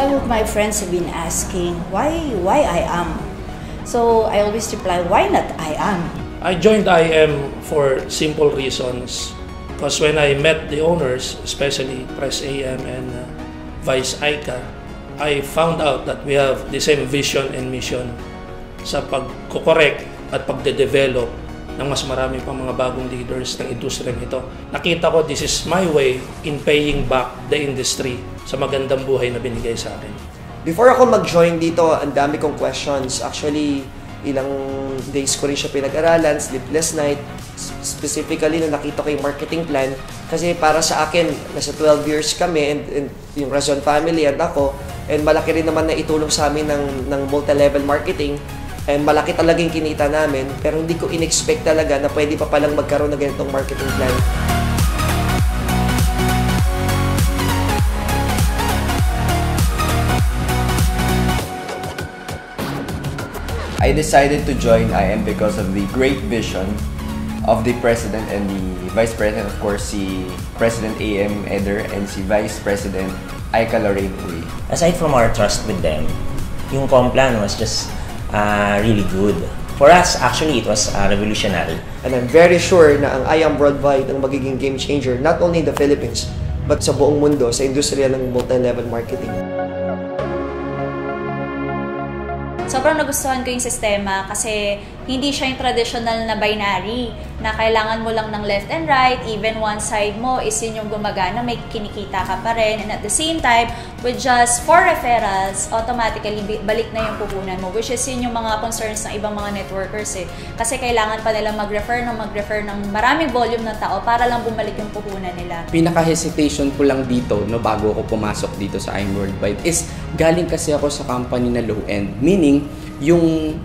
Some of my friends have been asking why I am. So I always reply, why not I am? I joined IM for simple reasons. Because when I met the owners, especially Pres AM and Vice Aika, I found out that we have the same vision and mission sa pagko-correct at pagde-develop ng mas marami pang mga bagong leaders ng industriyang ito. Nakita ko this is my way in paying back the industry sa magandang buhay na binigay sa akin. Before ako mag-join dito, ang dami kong questions. Actually, ilang days ko rin siya pinag-aralan, sleepless night, specifically na nakita ko yung marketing plan. Kasi para sa akin, nasa 12 years kami and yung Razon family at ako, and malaki rin naman na itulong sa amin ng multi-level marketing. And malaki talaga yung kinita namin, pero hindi ko in-expect talaga na pwede pa palang magkaroon ng ganitong marketing plan. I decided to join IM because of the great vision of the President and the Vice President, of course, si President AM Eder and si Vice President Aika Lorraine Uy. Aside from our trust with them, yung Complan was just really good. For us, actually, it was revolutionary. And I'm very sure na ang IM Worldwide ang magiging game changer, not only in the Philippines, but sa buong mundo, sa industriya ng multi-level marketing. Sobrang nagustuhan ko yung sistema kasi hindi siya yung traditional na binary na kailangan mo lang ng left and right, even one side mo is yun yung gumagana, may kinikita ka pa rin. And at the same time, with just 4 referrals, automatically balik na yung puhunan mo, which is yun yung mga concerns ng ibang mga networkers eh. Kasi kailangan pa nila mag-refer ng maraming volume ng tao para lang bumalik yung puhunan nila. Pinaka-hesitation ko lang dito no, bago ako pumasok dito sa IM Worldwide is galing kasi ako sa company na low-end, meaning yung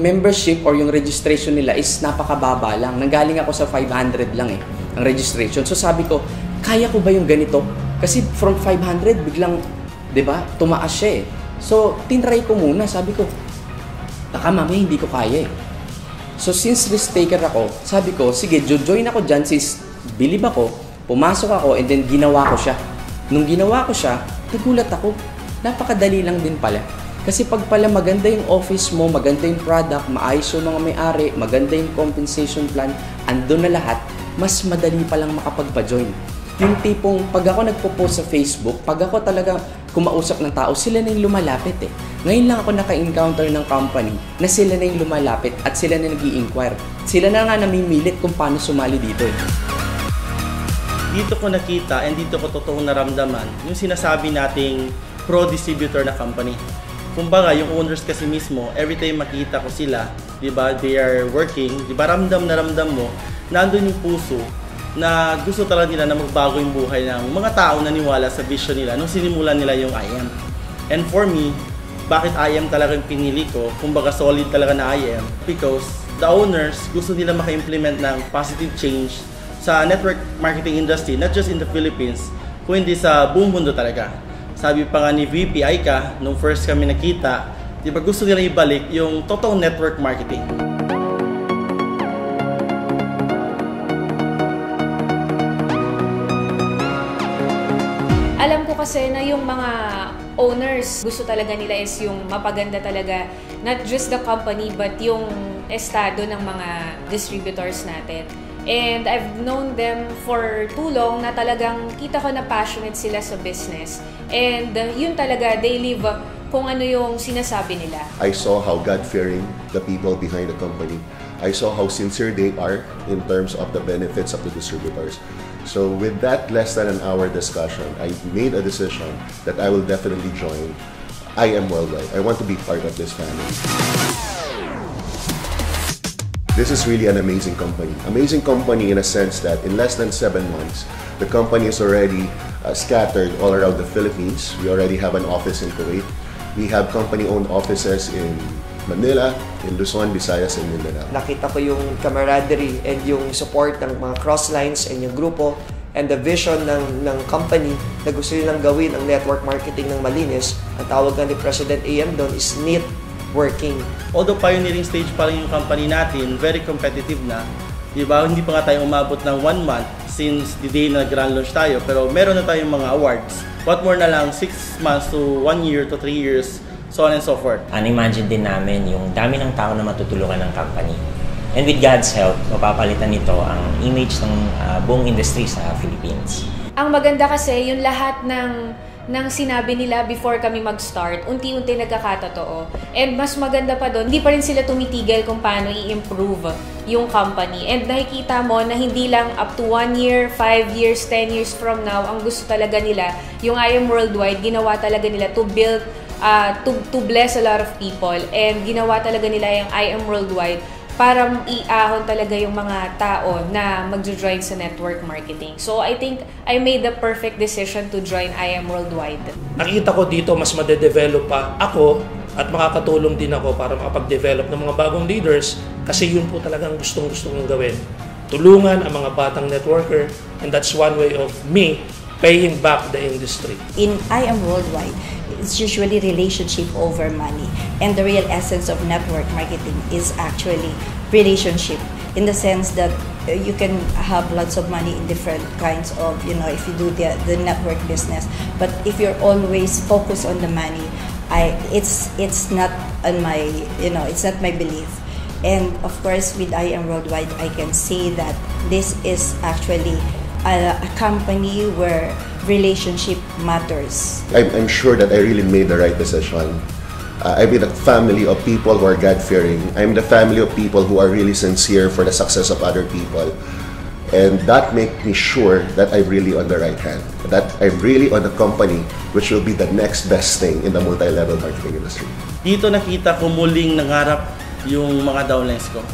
membership or yung registration nila is napakababa lang. Nanggaling ako sa 500 lang ang registration. So sabi ko, kaya ko ba yung ganito? Kasi from 500 biglang, 'di ba? Tumaas siya eh. So tinry ko muna, sabi ko, baka mamaya hindi ko kaya eh. So since risk taker ako, sabi ko, sige, join ako dyan since believe ako, pumasok ako and then ginawa ko siya. Nung ginawa ko siya, nagulat ako. Napakadali lang din pala. Kasi pag pala maganda yung office mo, maganda yung product, maayos yung mga may-ari, maganda yung compensation plan, andun na lahat, mas madali palang makapagpa-join. Yung tipong pag ako nagpo-post sa Facebook, pag ako talaga kumausap ng tao, sila na yung lumalapit eh. Ngayon lang ako naka-encounter ng company na sila na yung lumalapit at sila na nag-i-inquire. Sila na nga namimilit kung paano sumali dito eh. Dito ko nakita and dito ko totoong naramdaman yung sinasabi nating pro-distributor na company. Kumbaga, yung owners kasi mismo, every time makita ko sila, di ba, they are working, di ba, ramdam mo, nandun yung puso na gusto talaga nila na magbago yung buhay ng mga tao na niwala sa vision nila nung sinimulan nila yung IM. And for me, bakit IM talaga yung pinili ko, kumbaga solid talaga na IM, because the owners gusto nila maka-implement ng positive change sa network marketing industry, not just in the Philippines, kundi sa buong mundo talaga. Sabi pa nga ni VP Aika, nung first kami nakita, di ba gusto nila ibalik yung totoong network marketing. Alam ko kasi na yung mga owners, gusto talaga nila is yung mapaganda talaga, not just the company, but yung estado ng mga distributors natin. And I've known them for too long na talagang kita ko na passionate sila sa business. And yun talaga, they live kung ano yung sinasabi nila. I saw how God-fearing the people behind the company. I saw how sincere they are in terms of the benefits of the distributors. So with that less than an hour discussion, I made a decision that I will definitely join IM Worldwide. I want to be part of this family. This is really an amazing company. Amazing company in a sense that in less than 7 months, the company is already scattered all around the Philippines. We already have an office in Kuwait. We have company-owned offices in Manila, in Luzon, Visayas, and Mindanao. Nakita ko yung camaraderie and yung support ng mga crosslines and yung grupo and the vision ng company na gusto nilang gawin ang network marketing ng malinis. Ang tawag nga ni President AM doon is NEAT working. Although pioneering stage pa lang yung company natin, very competitive na. Diba? Hindi pa nga tayo umabot ng 1 month since the day na grand launch tayo, pero meron na tayong mga awards What more na lang, 6 months to 1 year to 3 years, so on and so forth. Imagine din namin yung dami ng tao na matutulungan ng company. And with God's help, mapapalitan nito ang image ng buong industry sa Philippines. Ang maganda kasi, yung lahat ng sinabi nila before kami mag-start, unti-unti nagkakatotoo. And mas maganda pa doon, hindi pa rin sila tumitigil kung paano i-improve yung company. And nakikita mo na hindi lang up to 1 year, 5 years, 10 years from now, ang gusto talaga nila, yung I Am Worldwide, ginawa talaga nila to build, to bless a lot of people. And ginawa talaga nila yung I Am Worldwide para iahon talaga yung mga tao na magjo-join sa network marketing. So I think I made the perfect decision to join I Am Worldwide. Nakita ko dito mas madedevelop pa ako at makakatulong din ako para makapag-develop ng mga bagong leaders kasi yun po talagang gustong-gusto kong gawin. Tulungan ang mga batang networker, and that's one way of me paying back the industry. In I Am Worldwide, it's usually relationship over money. And the real essence of network marketing is actually relationship, in the sense that you can have lots of money in different kinds of, if you do the network business. But if you're always focused on the money, it's not on my, it's not my belief. And of course, with I Am Worldwide, I can say that this is actually a company where relationship matters. I'm sure that I really made the right decision. I'm in a family of people who are God-fearing. I'm the family of people who are really sincere for the success of other people. And that makes me sure that I'm really on the right hand. That I'm really on a company which will be the next best thing in the multi-level marketing industry. Dito nakita ko muling nangarap yung mga downlines ko.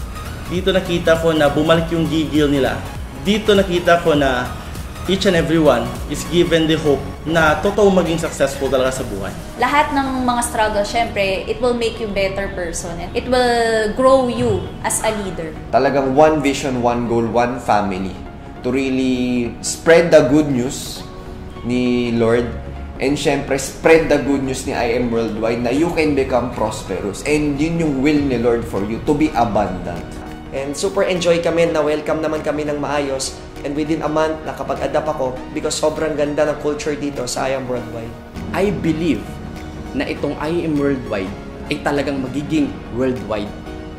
Dito nakita ko na bumalik yung gigil nila. Dito nakita ko na each and everyone is given the hope na totoo maging successful talaga sa buhay. Lahat ng mga struggle, syempre, it will make you better person. It will grow you as a leader. Talagang one vision, one goal, one family to really spread the good news ni Lord, and syempre spread the good news ni I Am Worldwide na you can become prosperous, and yun yung will ni Lord for you, to be abundant. And super enjoy kami, na welcome naman kami ng maayos. And within a month, nakapag-adapt ako because sobrang ganda ng culture dito sa I Am Worldwide. I believe na itong I Am Worldwide ay talagang magiging worldwide.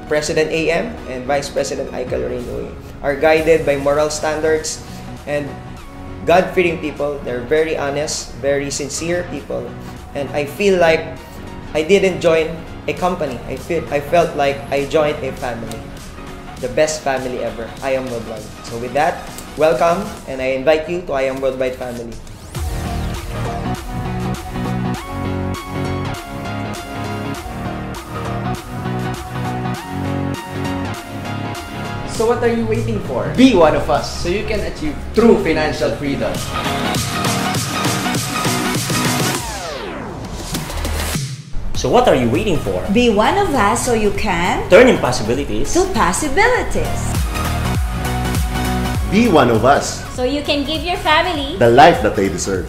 President AM and Vice President Aika Loreno are guided by moral standards and God-fearing people. They're very honest, very sincere people. And I feel like I didn't join a company. I felt like I joined a family. The best family ever, I Am Worldwide. So with that, welcome, and I invite you to I Am Worldwide family. So what are you waiting for? Be one of us So you can achieve true financial freedom. So what are you waiting for? Be one of us so you can Turn impossibilities to possibilities. Be one of us, So you can give your family the life that they deserve.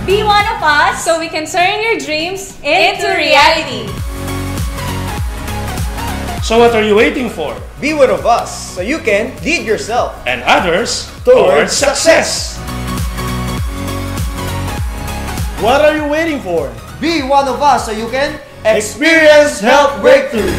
be one of us So we can turn your dreams into reality. So what are you waiting for? Be one of us so you can lead yourself And others towards success. What are you waiting for? Be one of us so you can Experience health breakthrough.